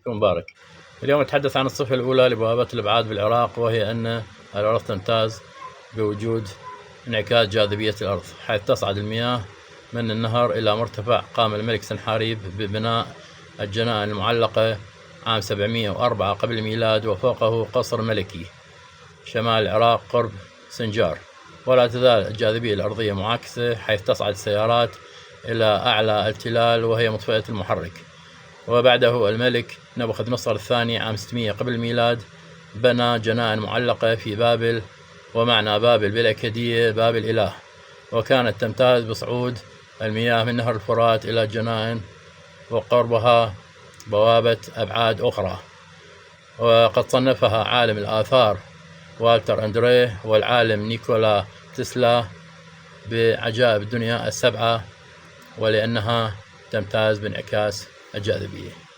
يكون مبارك. اليوم نتحدث عن الصفة الأولى لبوابة الأبعاد بالعراق، وهي أن الأرض تمتاز بوجود انعكاس جاذبية الأرض، حيث تصعد المياه من النهر إلى مرتفع قام الملك سنحاريب ببناء الجنائن المعلقة عام 704 قبل الميلاد، وفوقه قصر ملكي شمال العراق قرب سنجار. ولا تزال الجاذبية الأرضية معاكسة، حيث تصعد السيارات إلى أعلى التلال وهي مطفئة المحرك. وبعده الملك نبوخذ نصر الثاني عام 600 قبل الميلاد بنى جنائن معلقة في بابل، ومعنى بابل بالأكدية باب الإله، وكانت تمتاز بصعود المياه من نهر الفرات إلى الجنائن، وقربها بوابة أبعاد أخرى. وقد صنفها عالم الآثار والتر أندريه والعالم نيكولا تسلا بعجائب الدنيا السبعة، ولأنها تمتاز بانعكاس الجاذبية.